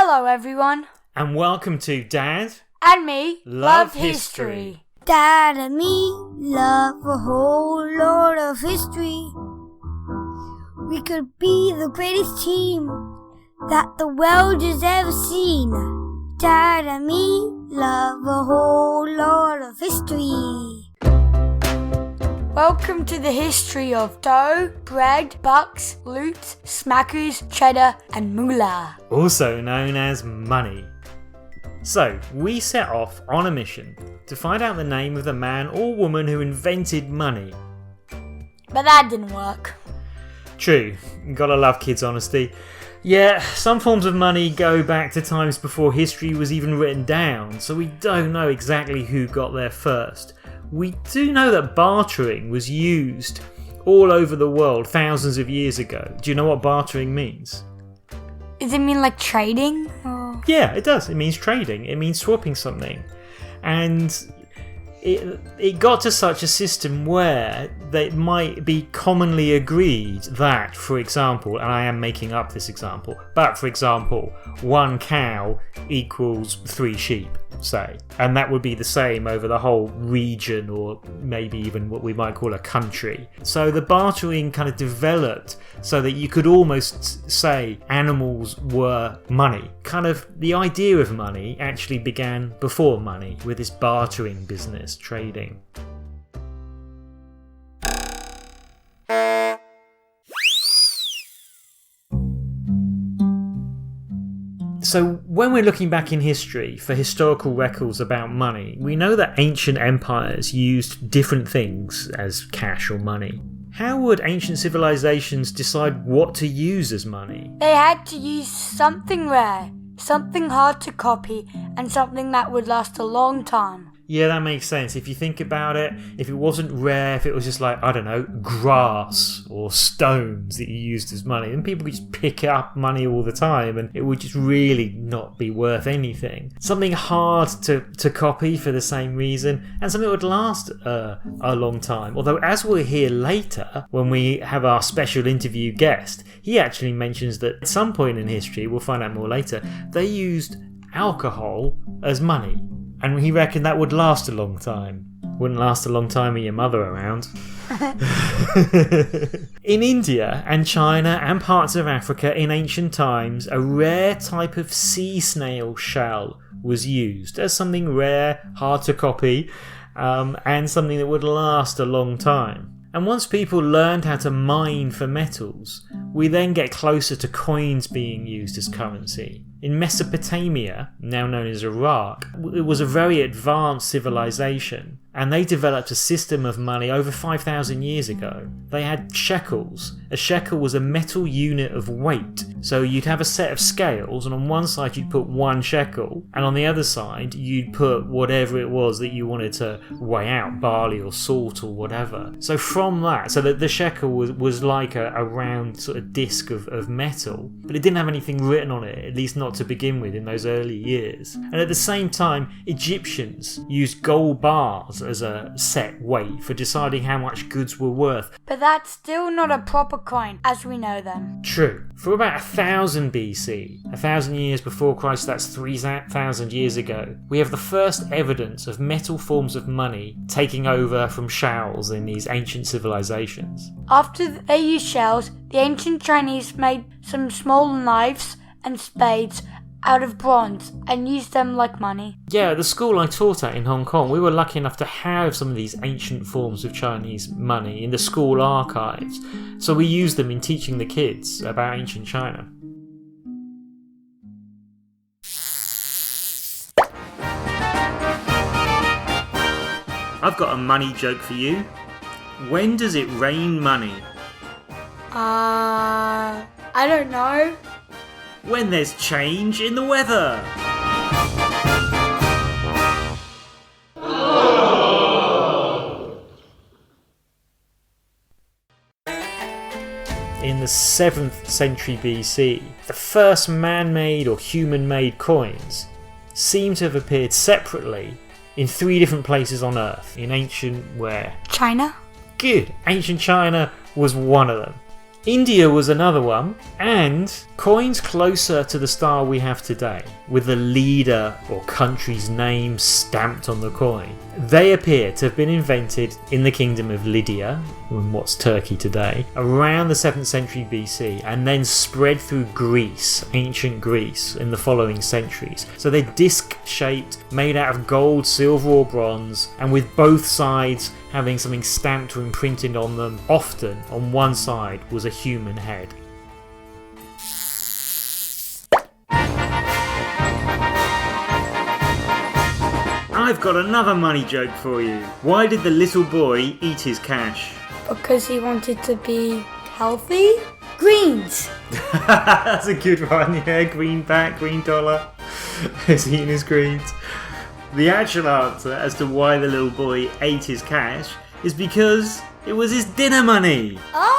Hello everyone. And welcome to Dad And me Love History. Dad and me love a whole lot of history. We could be the greatest team that the world has ever seen. Dad and me love a whole lot of history. Welcome to the history of dough, bread, bucks, loot, smackers, cheddar and moolah. Also known as money. So, we set off on a mission to find out the name of the man or woman who invented money. But that didn't work. True, gotta love kids' honesty. Yeah, some forms of money go back to times before history was even written down, so we don't know exactly who got there first. We do know that bartering was used all over the world thousands of years ago. Do you know what bartering means? Does it mean like trading? Or... Yeah, it does. It means trading. It means swapping something. And it got to such a system where it might be commonly agreed that, for example, and I am making up this example, but for example, 1 cow equals 3 sheep, say. And that would be the same over the whole region or maybe even what we might call a country. So the bartering kind of developed so that you could almost say animals were money. Kind of the idea of money actually began before money with this bartering business, trading. So when we're looking back in history for historical records about money, we know that ancient empires used different things as cash or money. How would ancient civilisations decide what to use as money? They had to use something rare, something hard to copy, and something that would last a long time. Yeah, that makes sense. If you think about it, if it wasn't rare, if it was just like, I don't know, grass or stones that you used as money, then people could just pick up money all the time and it would just really not be worth anything. Something hard to copy for the same reason, and something that would last a long time. Although, as we'll hear later, when we have our special interview guest, he actually mentions that at some point in history, we'll find out more later, they used alcohol as money. And he reckoned that would last a long time. Wouldn't last a long time with your mother around. In India and China and parts of Africa in ancient times, a rare type of sea snail shell was used as something rare, hard to copy, and something that would last a long time. And once people learned how to mine for metals, we then get closer to coins being used as currency. In Mesopotamia, now known as Iraq, it was a very advanced civilization, and they developed a system of money over 5,000 years ago. They had shekels. A shekel was a metal unit of weight. So you'd have a set of scales, and on one side you'd put 1 shekel, and on the other side you'd put whatever it was that you wanted to weigh out, barley or salt or whatever. So from that, so that the shekel was like a round sort of disc of metal, but it didn't have anything written on it, at least not to begin with in those early years. And at the same time, Egyptians used gold bars as a set weight for deciding how much goods were worth. But that's still not a proper coin as we know them. True. For about 1000 BC, 1000 years before Christ, that's 3000 years ago, we have the first evidence of metal forms of money taking over from shells in these ancient civilizations. After they used shells, the ancient Chinese made some small knives and spades out of bronze and used them like money. Yeah, the school I taught at in Hong Kong, we were lucky enough to have some of these ancient forms of Chinese money in the school archives, so we used them in teaching the kids about ancient China. I've got a money joke for you. When does it rain money? I don't know. When there's change in the weather. In the 7th century BC, the first man-made or human-made coins seem to have appeared separately in 3 different places on Earth. In ancient where? China? Good. Ancient China was one of them. India was another one, and coins closer to the style we have today, with the leader or country's name stamped on the coin. They appear to have been invented in the kingdom of Lydia, in what's Turkey today, around the 7th century BC, and then spread through Greece, ancient Greece, in the following centuries. So they're disc-shaped, made out of gold, silver or bronze, and with both sides having something stamped or imprinted on them. Often, on one side, was a human head. I've got another money joke for you. Why did the little boy eat his cash? Because he wanted to be healthy? Greens! That's a good one, yeah. Greenback, green dollar. He's eating his greens. The actual answer as to why the little boy ate his cash is because it was his dinner money. Oh!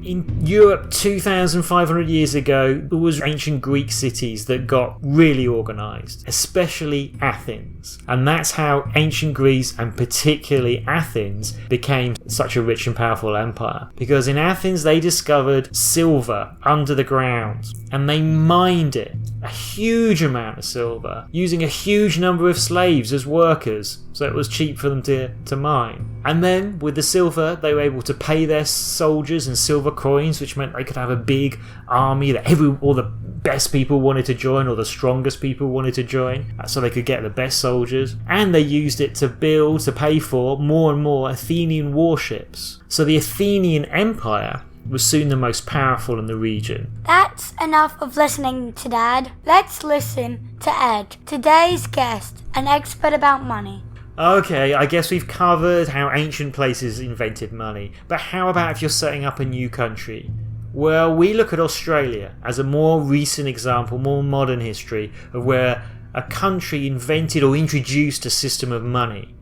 In Europe 2,500 years ago, there was ancient Greek cities that got really organised, especially Athens. And that's how ancient Greece, and particularly Athens, became such a rich and powerful empire. Because in Athens they discovered silver under the ground, and they mined it, a huge amount of silver, using a huge number of slaves as workers, so it was cheap for them to mine. And then, with the silver, they were able to pay their soldiers in silver coins, which meant they could have a big army that all the best people wanted to join, or the strongest people wanted to join, so they could get the best soldiers. And they used it to pay for more and more Athenian warships. So the Athenian Empire was soon the most powerful in the region. That's enough of listening to Dad. Let's listen to Ed, today's guest, an expert about money. Okay, I guess we've covered how ancient places invented money, but how about if you're setting up a new country? Well, we look at Australia as a more recent example, more modern history of where a country invented or introduced a system of money.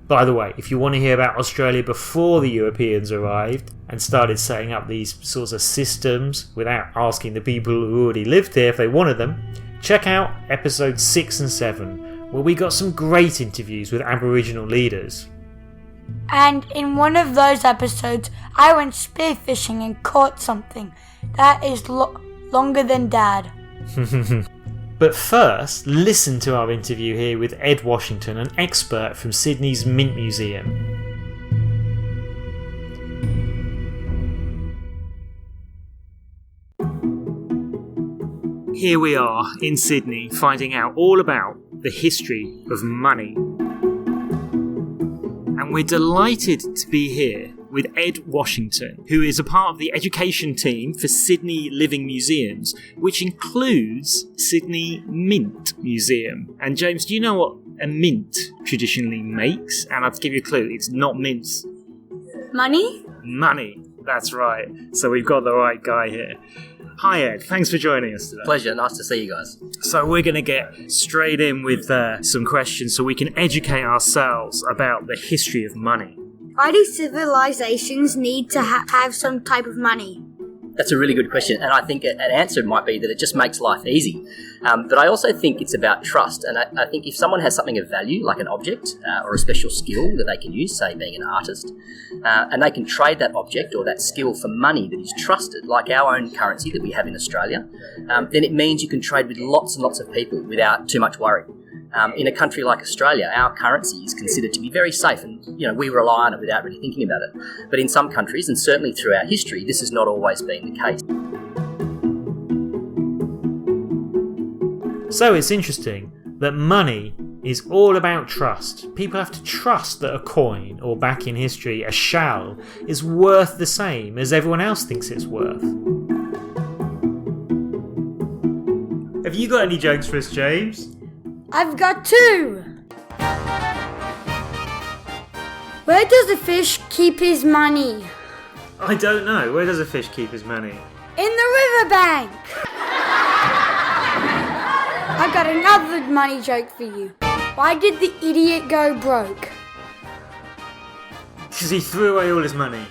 By the way, if you want to hear about Australia before the Europeans arrived and started setting up these sorts of systems without asking the people who already lived here if they wanted them, check out episodes 6 and 7, where we got some great interviews with Aboriginal leaders. And in one of those episodes, I went spearfishing and caught something that is longer than Dad. But first, listen to our interview here with Ed Washington, an expert from Sydney's Mint Museum. Here we are in Sydney, finding out all about the history of money. And we're delighted to be here with Ed Washington, who is a part of the education team for Sydney Living Museums, which includes Sydney Mint Museum. And James, do you know what a mint traditionally makes? And I'll give you a clue, it's not mint. Money? Money, that's right. So we've got the right guy here. Hi Ed, thanks for joining us today. Pleasure, nice to see you guys. So we're going to get straight in with some questions so we can educate ourselves about the history of money. Why do civilisations need to have some type of money? That's a really good question, and I think an answer might be that it just makes life easy. But I also think it's about trust, and I think if someone has something of value, like an object or a special skill that they can use, say being an artist, and they can trade that object or that skill for money that is trusted, like our own currency that we have in Australia, then it means you can trade with lots and lots of people without too much worry. In a country like Australia, our currency is considered to be very safe, and we rely on it without really thinking about it. But in some countries, and certainly throughout history, this has not always been the case. So it's interesting that money is all about trust. People have to trust that a coin, or back in history, a shell, is worth the same as everyone else thinks it's worth. Have you got any jokes for us, James? I've got 2. Where does a fish keep his money? I don't know. Where does a fish keep his money? In the riverbank. I've got another money joke for you. Why did the idiot go broke? Because he threw away all his money.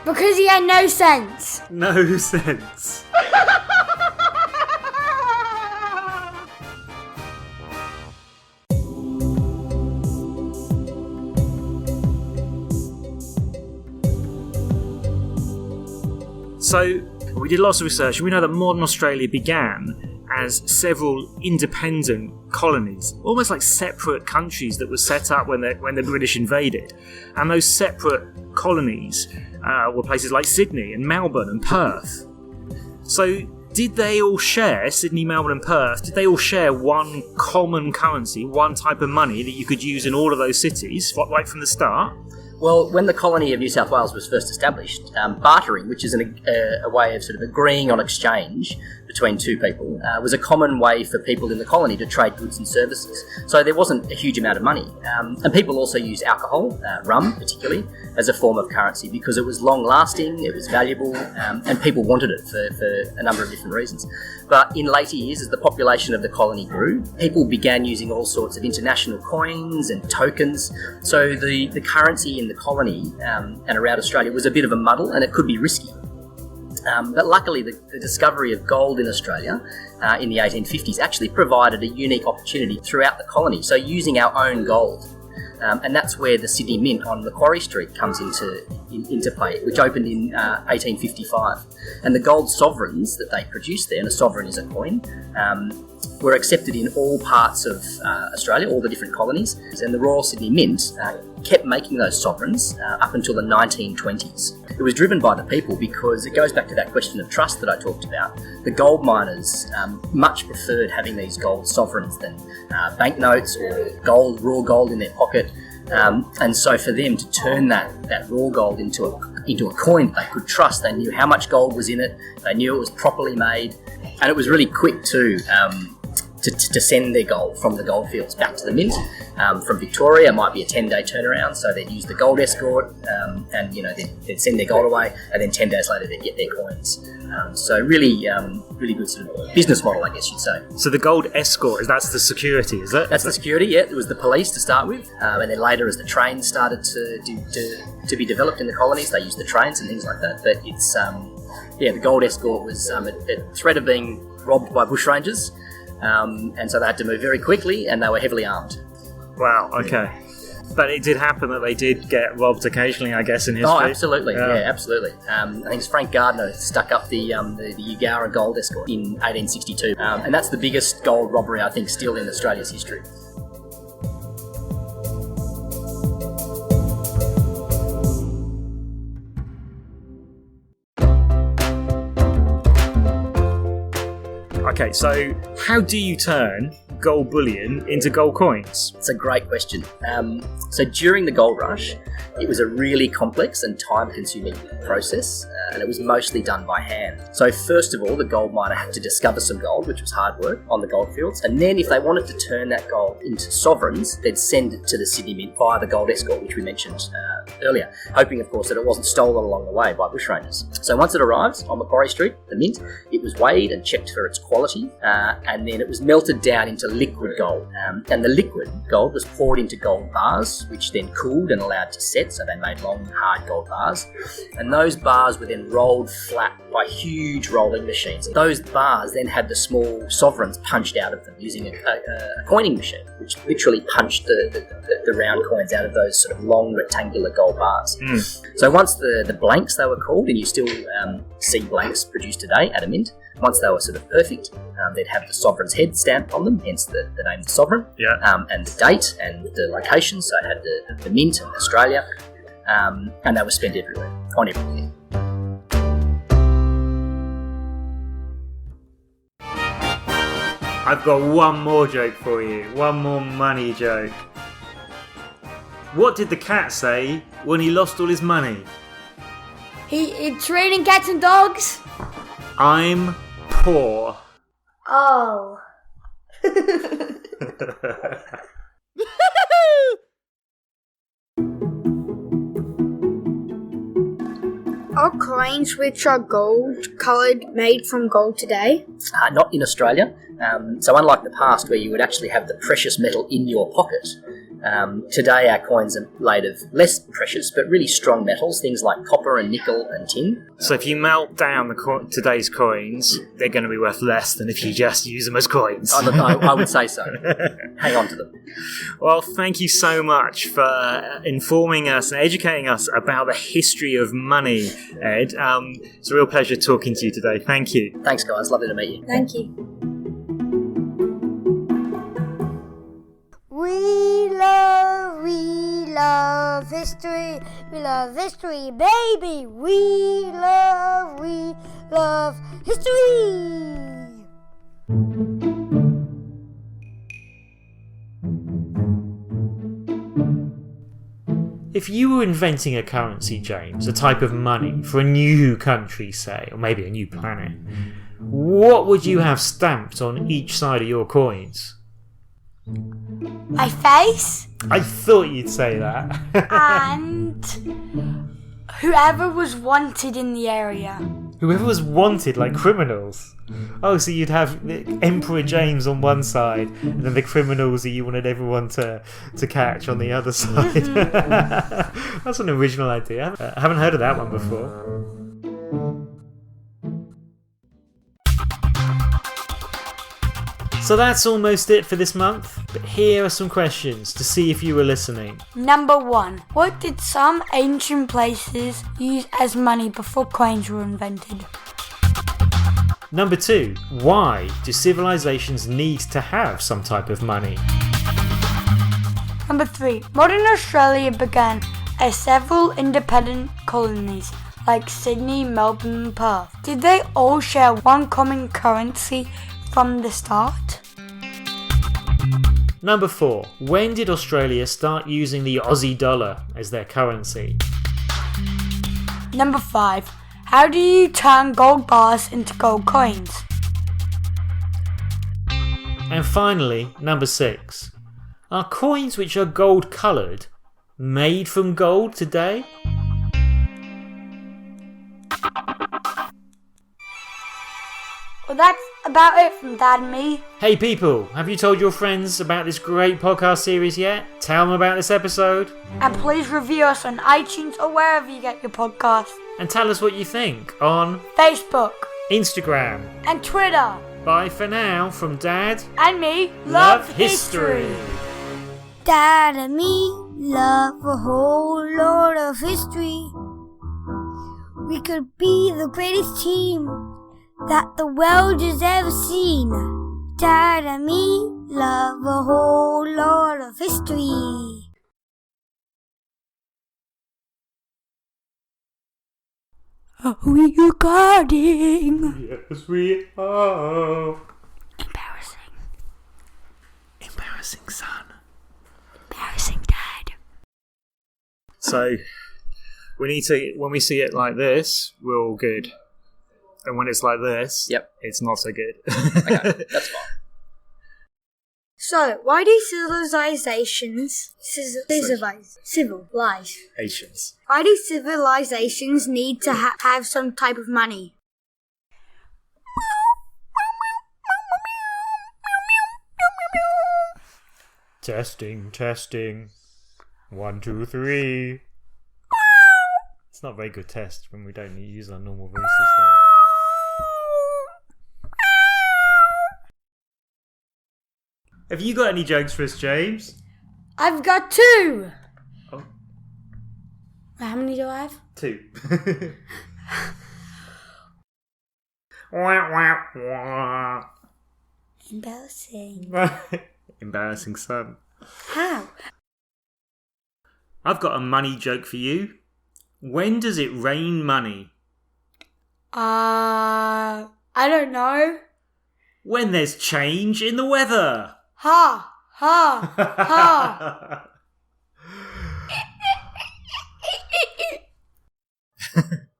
Because he had no sense. No sense. So we did lots of research, and we know that modern Australia began as several independent colonies, almost like separate countries that were set up when the British invaded. And those separate colonies were places like Sydney and Melbourne and Perth. So did they all share, Sydney, Melbourne and Perth, did they all share one common currency, one type of money that you could use in all of those cities right from the start? Well, when the colony of New South Wales was first established, bartering, which is a way of sort of agreeing on exchange between two people, was a common way for people in the colony to trade goods and services. So there wasn't a huge amount of money. And people also used alcohol, rum particularly, as a form of currency because it was long-lasting, it was valuable, and people wanted it for a number of different reasons. But in later years, as the population of the colony grew, people began using all sorts of international coins and tokens. So the currency in the colony and around Australia was a bit of a muddle, and it could be risky. But luckily, the discovery of gold in Australia in the 1850s actually provided a unique opportunity throughout the colony. So using our own gold. And that's where the Sydney Mint on Macquarie Street comes into play, which opened in 1855. And the gold sovereigns that they produced there, and a sovereign is a coin, were accepted in all parts of Australia, all the different colonies. And the Royal Sydney Mint kept making those sovereigns up until the 1920s. It was driven by the people because it goes back to that question of trust that I talked about. The gold miners much preferred having these gold sovereigns than banknotes or raw gold in their pocket. And so for them to turn that raw gold into a coin they could trust, they knew how much gold was in it, they knew it was properly made, and it was really quick too. To send their gold from the goldfields back to the mint. From Victoria, it might be a 10-day turnaround, so they'd use the gold escort, and they'd send their gold away, and then 10 days later they'd get their coins. So really good sort of business model, I guess you'd say. So the gold escort, that's the security, is it? That's the security, yeah. It was the police to start with, and then later as the trains started to be developed in the colonies, they used the trains and things like that. But it's, the gold escort was a threat of being robbed by bushrangers. And so they had to move very quickly, and they were heavily armed. Wow, okay. But it did happen that they did get robbed occasionally, I guess, in history. Oh, absolutely, yeah, absolutely. I think it's Frank Gardner stuck up the Eugowra gold escort in 1862. And that's the biggest gold robbery, I think, still in Australia's history. Okay, so how do you turn gold bullion into gold coins? It's a great question. So during the gold rush, it was a really complex and time-consuming process, and it was mostly done by hand. So first of all, the gold miner had to discover some gold, which was hard work, on the goldfields, and then if they wanted to turn that gold into sovereigns, they'd send it to the Sydney Mint via the gold escort, which we mentioned earlier, hoping, of course, that it wasn't stolen along the way by bushrangers. So once it arrived on Macquarie Street, the mint, it was weighed and checked for its quality, and then it was melted down into liquid gold. And the liquid gold was poured into gold bars, which then cooled and allowed to set, so they made long, hard gold bars. And those bars were then rolled flat by huge rolling machines. Those bars then had the small sovereigns punched out of them using a coining machine, which literally punched the round coins out of those sort of long rectangular gold bars. So once the blanks, they were called, and you still see blanks produced today at a mint, once they were sort of perfect, they'd have the sovereign's head stamped on them, hence the name of the sovereign, and the date and the location, so it had the mint in Australia, and they were spent everywhere, on everything. I've got one more joke for you, one more money joke. What did the cat say when he lost all his money? It's raining cats and dogs. I'm poor. Oh. Are coins which are gold coloured made from gold today? Not in Australia. So unlike the past where you would actually have the precious metal in your pocket, Today our coins are made of less precious but really strong metals, things like copper and nickel and tin. So if you melt down today's coins, they're going to be worth less than if you just use them as coins. I would say so. Hang on to them. Well, thank you so much for informing us and educating us about the history of money, Ed. It's a real pleasure talking to you today. Thank you. Thanks, guys. Lovely to meet you. Thank you. We love history. We love history, baby. We love history. If you were inventing a currency, James, a type of money for a new country, say, or maybe a new planet, what would you have stamped on each side of your coins? My face I thought you'd say that. and whoever was wanted in the area. Whoever was wanted, like criminals. Oh, so you'd have Emperor James on one side, and then the criminals that you wanted everyone to catch on the other side. That's an original idea. I haven't heard of that one before. So that's almost it for this month, but here are some questions to see if you were listening. Number 1. What did some ancient places use as money before coins were invented? Number 2. Why do civilisations need to have some type of money? Number 3. Modern Australia began as several independent colonies like Sydney, Melbourne and Perth. Did they all share one common currency from the start? Number 4. When did Australia start using the Aussie dollar as their currency? Number 5. How do you turn gold bars into gold coins? And finally, number 6. Are coins which are gold coloured made from gold today? Well, that's about it from Dad and me. Hey people, have you told your friends about this great podcast series yet? Tell them about this episode. And please review us on iTunes or wherever you get your podcasts. And tell us what you think on Facebook Instagram. and Twitter. Bye for now from Dad. And me, Love History. Dad and me love a whole lot of history. We could be the greatest team that the world has ever seen. Dad and me love a whole lot of history. Are we recording? Yes, we are. Embarrassing. Embarrassing, son. Embarrassing, Dad. So, we need to, when we see it like this, we're all good. And when it's like this, Yep. it's not so good. Okay, that's fine. So, why do civilizations Why do civilizations need to have some type of money? Testing. 1, 2, 3. It's not a very good test when we don't use our normal voices there. Have you got any jokes for us, James? I've got 2. Oh. How many do I have? 2. Wah, wah, wah. Embarrassing. Embarrassing, son. How? I've got a money joke for you. When does it rain money? I don't know. When there's change in the weather. Ha! Ha! Ha!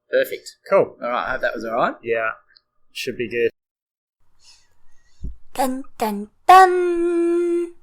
Perfect. Cool. All right, I hope that was all right. Yeah, should be good. Dun dun dun!